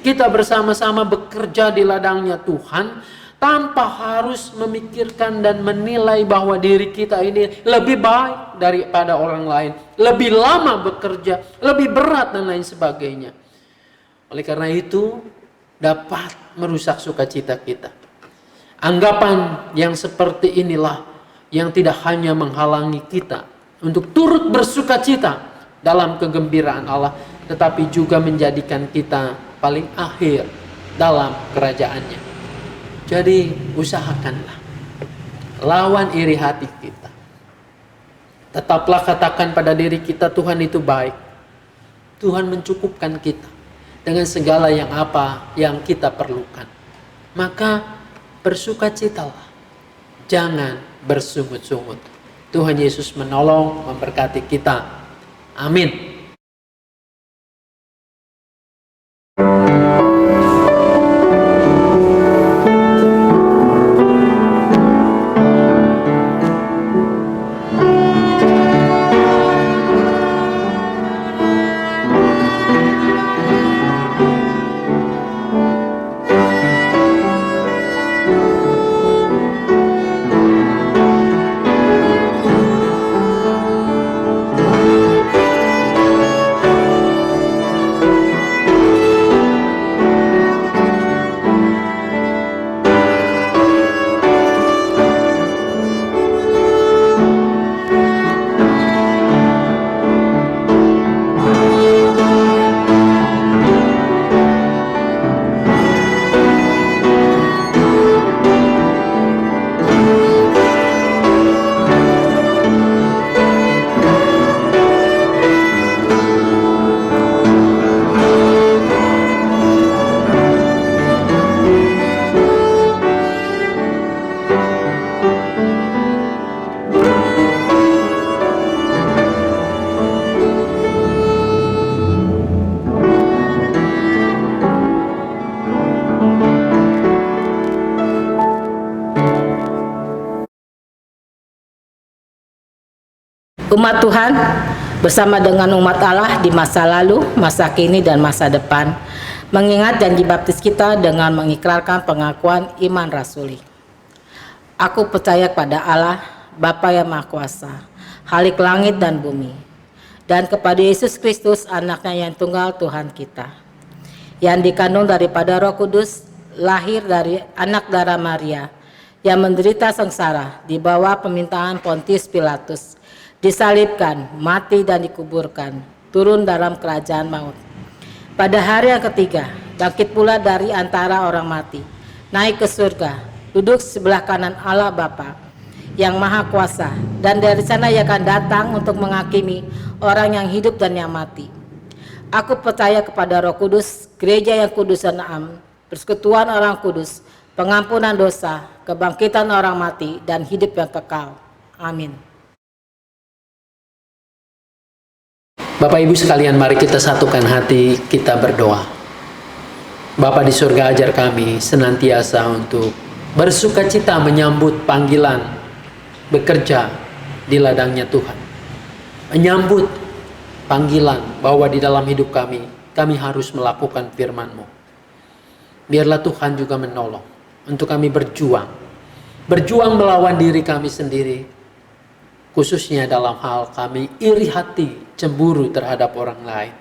S2: kita bersama-sama bekerja di ladangnya Tuhan tanpa harus memikirkan dan menilai bahwa diri kita ini lebih baik daripada orang lain, lebih lama bekerja, lebih berat dan lain sebagainya. Oleh karena itu dapat merusak sukacita kita. Anggapan yang seperti inilah yang tidak hanya menghalangi kita untuk turut bersukacita dalam kegembiraan Allah, tetapi juga menjadikan kita paling akhir dalam kerajaannya. Jadi usahakanlah, lawan iri hati kita. Tetaplah katakan pada diri kita, Tuhan itu baik. Tuhan mencukupkan kita dengan segala yang apa yang kita perlukan. Maka bersukacitalah, jangan bersungut-sungut. Tuhan Yesus menolong, memberkati kita. Amin.
S1: Umat Tuhan bersama dengan umat Allah di masa lalu, masa kini, dan masa depan mengingat janji baptis kita dengan mengikrarkan pengakuan iman rasuli. Aku percaya kepada Allah, Bapa yang Maha Kuasa, Khalik langit dan bumi, dan kepada Yesus Kristus, anaknya yang tunggal Tuhan kita, yang dikandung daripada Roh Kudus, lahir dari anak darah Maria, yang menderita sengsara di bawah pemerintahan Pontius Pilatus, disalibkan, mati dan dikuburkan, turun dalam kerajaan maut. Pada hari yang ketiga, bangkit pula dari antara orang mati, naik ke surga, duduk sebelah kanan Allah Bapa yang Maha Kuasa, dan dari sana Ia akan datang untuk menghakimi orang yang hidup dan yang mati. Aku percaya kepada Roh Kudus, gereja yang kudus dan am, persekutuan orang kudus, pengampunan dosa, kebangkitan orang mati, dan hidup yang kekal. Amin.
S2: Bapak Ibu sekalian, mari kita satukan hati, kita berdoa. Bapa di surga, ajar kami senantiasa untuk bersukacita menyambut panggilan bekerja di ladangnya Tuhan. Menyambut panggilan bahwa di dalam hidup kami harus melakukan firman-Mu. Biarlah Tuhan juga menolong untuk kami berjuang melawan diri kami sendiri, khususnya dalam hal kami iri hati, cemburu terhadap orang lain.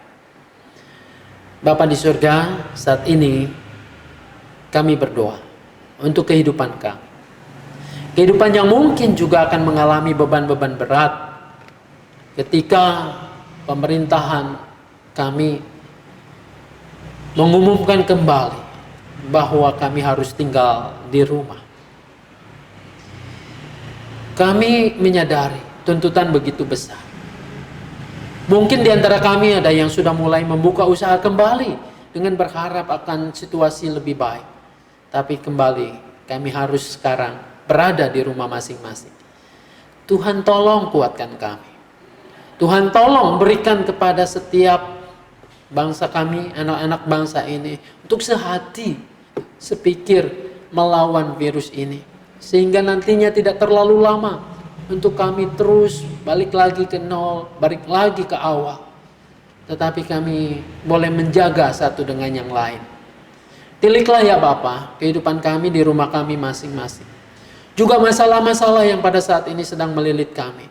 S2: Bapa di surga, saat ini kami berdoa untuk kehidupan kami. Kehidupan yang mungkin juga akan mengalami beban-beban berat ketika pemerintahan kami mengumumkan kembali bahwa kami harus tinggal di rumah. Kami menyadari tuntutan begitu besar. Mungkin di antara kami ada yang sudah mulai membuka usaha kembali dengan berharap akan situasi lebih baik. Tapi kembali kami harus sekarang berada di rumah masing-masing. Tuhan tolong kuatkan kami. Tuhan tolong berikan kepada setiap bangsa kami, anak-anak bangsa ini, untuk sehati, sepikir melawan virus ini. Sehingga nantinya tidak terlalu lama untuk kami terus balik lagi ke nol, balik lagi ke awal. Tetapi kami boleh menjaga satu dengan yang lain. Tiliklah ya Bapa kehidupan kami di rumah kami masing-masing. Juga masalah-masalah yang pada saat ini sedang melilit kami.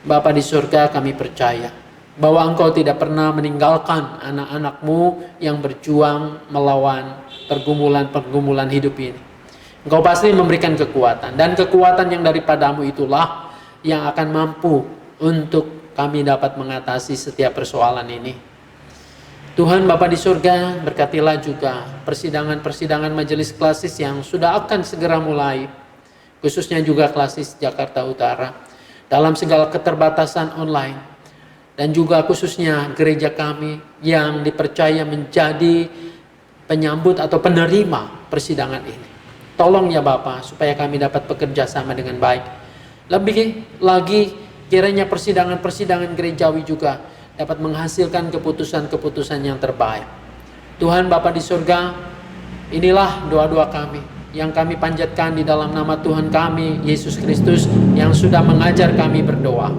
S2: Bapa di surga, kami percaya bahwa Engkau tidak pernah meninggalkan anak-anak-Mu yang berjuang melawan pergumulan-pergumulan hidup ini. Engkau pasti memberikan kekuatan, dan kekuatan yang daripada-Mu itulah yang akan mampu untuk kami dapat mengatasi setiap persoalan ini. Tuhan Bapa di surga, berkatilah juga persidangan-persidangan majelis klasis yang sudah akan segera mulai, khususnya juga klasis Jakarta Utara, dalam segala keterbatasan online, dan juga khususnya gereja kami yang dipercaya menjadi penyambut atau penerima persidangan ini. Tolong ya Bapa, supaya kami dapat bekerja sama dengan baik. Lebih lagi, kiranya persidangan-persidangan gerejawi juga dapat menghasilkan keputusan-keputusan yang terbaik. Tuhan Bapa di surga, inilah doa-doa kami yang kami panjatkan di dalam nama Tuhan kami, Yesus Kristus, yang sudah mengajar kami berdoa.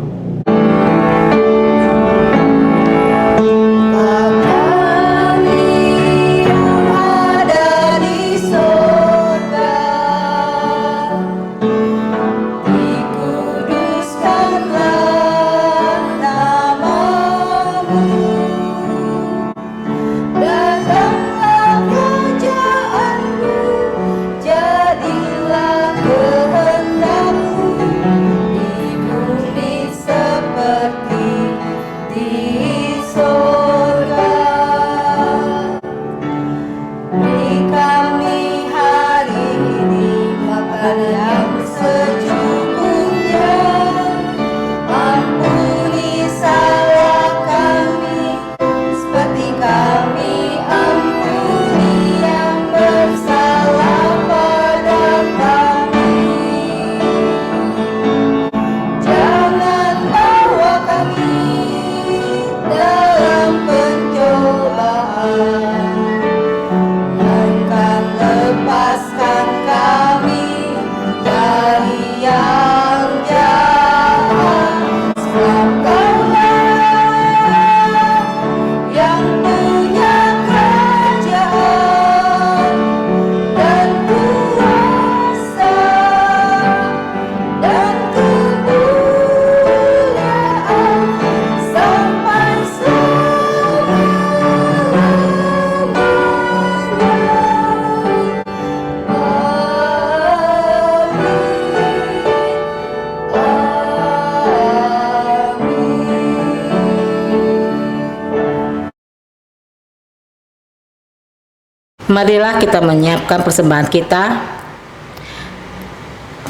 S1: Marilah kita menyiapkan persembahan kita.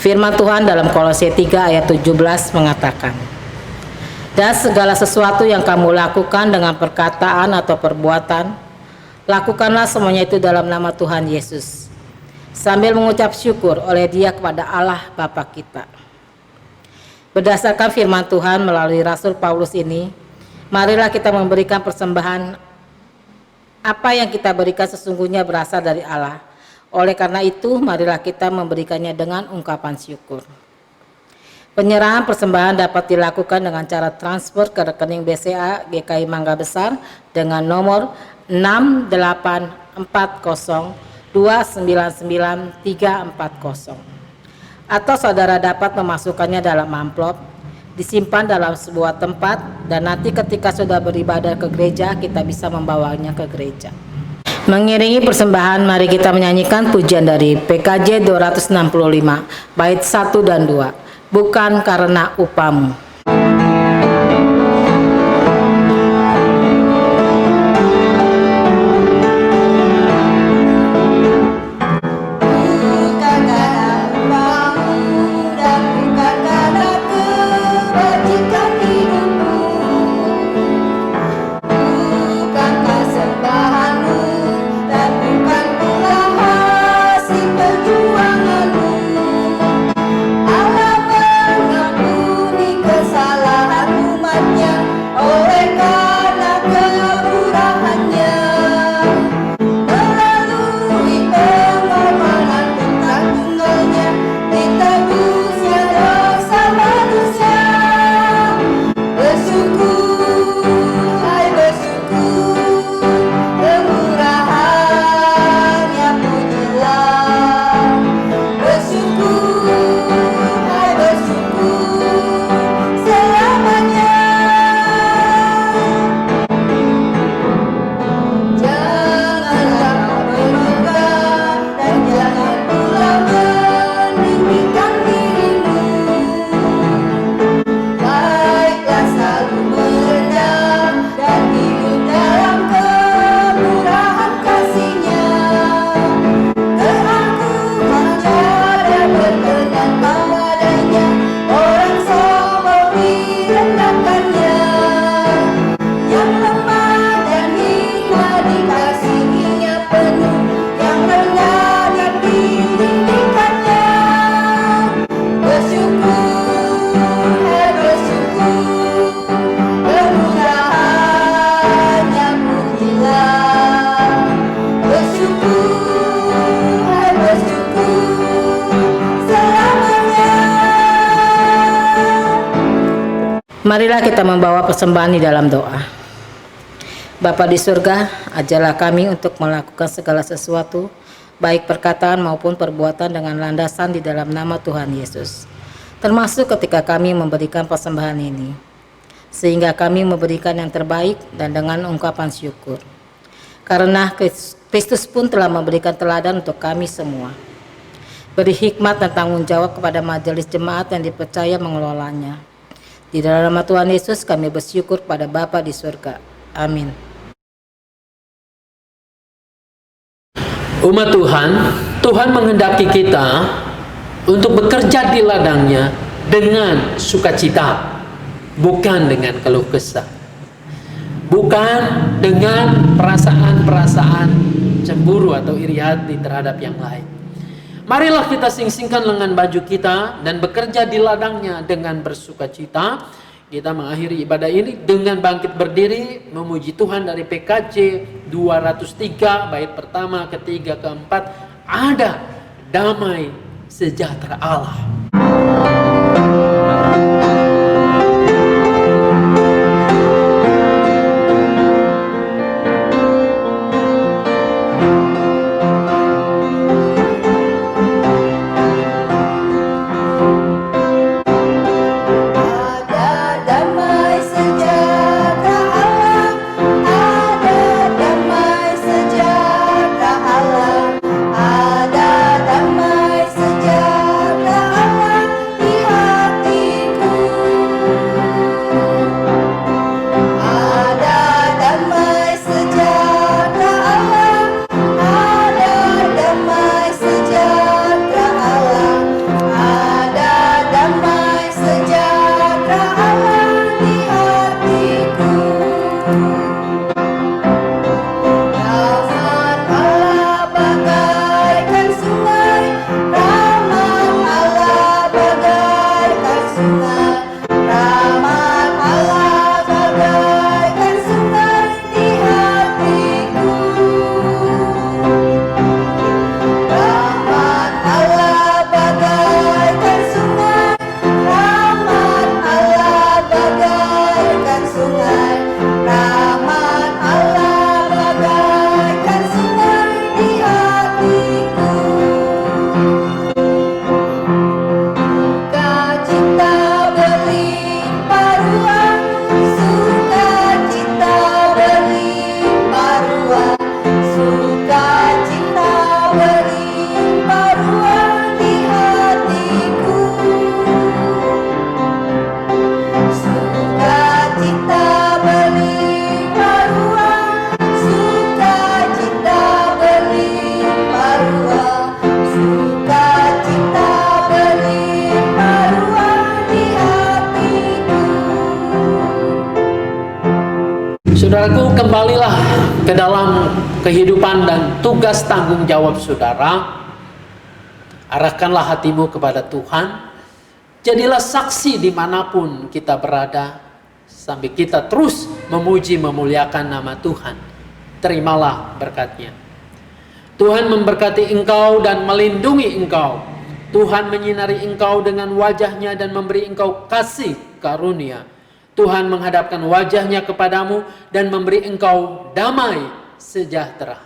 S1: Firman Tuhan dalam Kolose 3 ayat 17 mengatakan, "Dan segala sesuatu yang kamu lakukan dengan perkataan atau perbuatan, lakukanlah semuanya itu dalam nama Tuhan Yesus, sambil mengucap syukur oleh Dia kepada Allah Bapa kita." Berdasarkan firman Tuhan melalui Rasul Paulus ini, marilah kita memberikan persembahan. Apa yang kita berikan sesungguhnya berasal dari Allah. Oleh karena itu, marilah kita memberikannya dengan ungkapan syukur. Penyerahan persembahan dapat dilakukan dengan cara transfer ke rekening BCA GKI Mangga Besar dengan nomor 68402999340. Atau saudara dapat memasukkannya dalam amplop, disimpan dalam sebuah tempat, dan nanti ketika sudah beribadah ke gereja, kita bisa membawanya ke gereja. Mengiringi persembahan, mari kita menyanyikan pujian dari PKJ 265 bait 1 dan 2, "Bukan Karena Upamu."
S5: Allah mengampuni
S1: Marilah kita membawa persembahan di dalam doa. Bapa di surga, ajarlah kami untuk melakukan segala sesuatu, baik perkataan maupun perbuatan dengan landasan di dalam nama Tuhan Yesus. Termasuk ketika kami memberikan persembahan ini, sehingga kami memberikan yang terbaik dan dengan ungkapan syukur. Karena Kristus pun telah memberikan teladan untuk kami semua. Beri hikmat dan tanggung jawab kepada majelis jemaat yang dipercaya mengelolanya. Di dalam nama Tuhan Yesus kami bersyukur kepada Bapa di surga. Amin.
S2: Umat Tuhan, Tuhan menghendaki kita untuk bekerja di ladangnya dengan sukacita, bukan dengan keluh kesah, bukan dengan perasaan-perasaan cemburu atau iri hati terhadap yang lain. Marilah kita sing-singkan lengan baju kita dan bekerja di ladangnya dengan bersukacita. Kita mengakhiri ibadah ini dengan bangkit berdiri memuji Tuhan dari PKJ 203 bait pertama, ketiga, keempat. Ada damai sejahtera Allah. Saudaraku, kembalilah ke dalam kehidupan dan tugas tanggung jawab saudara. Arahkanlah hatimu kepada Tuhan. Jadilah saksi dimanapun kita berada, sambil kita terus memuji memuliakan nama Tuhan. Terimalah berkatnya. Tuhan memberkati engkau dan melindungi engkau. Tuhan menyinari engkau dengan wajahnya dan memberi engkau kasih karunia. Tuhan menghadapkan wajahnya kepadamu dan memberi engkau damai sejahtera.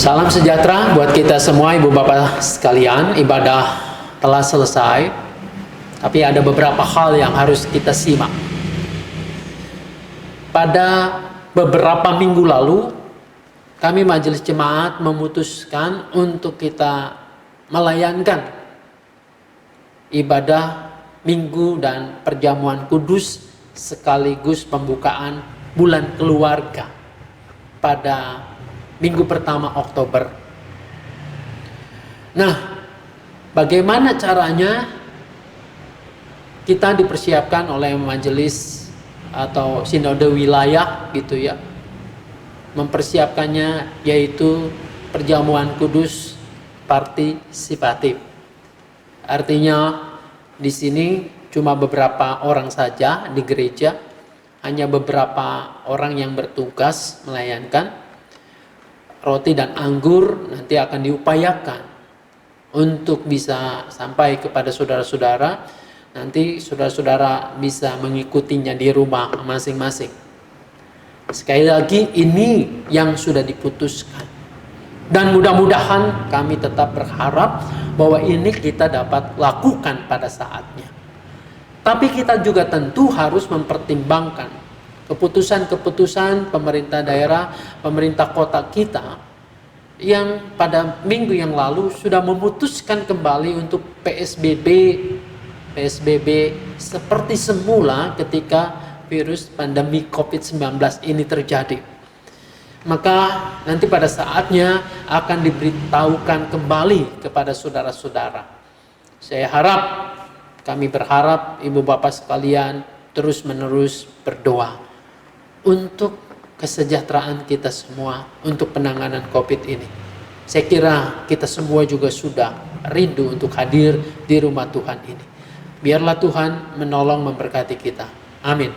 S2: Salam sejahtera buat kita semua, ibu bapak sekalian. Ibadah telah selesai, tapi ada beberapa hal yang harus kita simak. Pada beberapa minggu lalu, kami majelis jemaat memutuskan untuk kita melayankan ibadah minggu dan perjamuan kudus sekaligus pembukaan bulan keluarga pada minggu pertama Oktober. Nah, bagaimana caranya kita dipersiapkan oleh majelis atau sinode wilayah gitu ya. Mempersiapkannya yaitu perjamuan kudus partisipatif. Artinya di sini cuma beberapa orang saja di gereja, hanya beberapa orang yang bertugas melayankan. Roti dan anggur nanti akan diupayakan untuk bisa sampai kepada saudara-saudara. Nanti saudara-saudara bisa mengikutinya di rumah masing-masing. Sekali lagi, ini yang sudah diputuskan. Dan mudah-mudahan kami tetap berharap bahwa ini kita dapat lakukan pada saatnya. Tapi kita juga tentu harus mempertimbangkan keputusan-keputusan pemerintah daerah, pemerintah kota kita yang pada minggu yang lalu sudah memutuskan kembali untuk PSBB seperti semula ketika virus pandemi COVID-19 ini terjadi. Maka nanti pada saatnya akan diberitahukan kembali kepada saudara-saudara. Saya harap, kami berharap ibu bapak sekalian terus-menerus berdoa untuk kesejahteraan kita semua, untuk penanganan COVID ini. Saya kira kita semua juga sudah rindu untuk hadir di rumah Tuhan ini. Biarlah Tuhan menolong memberkati kita. Amin.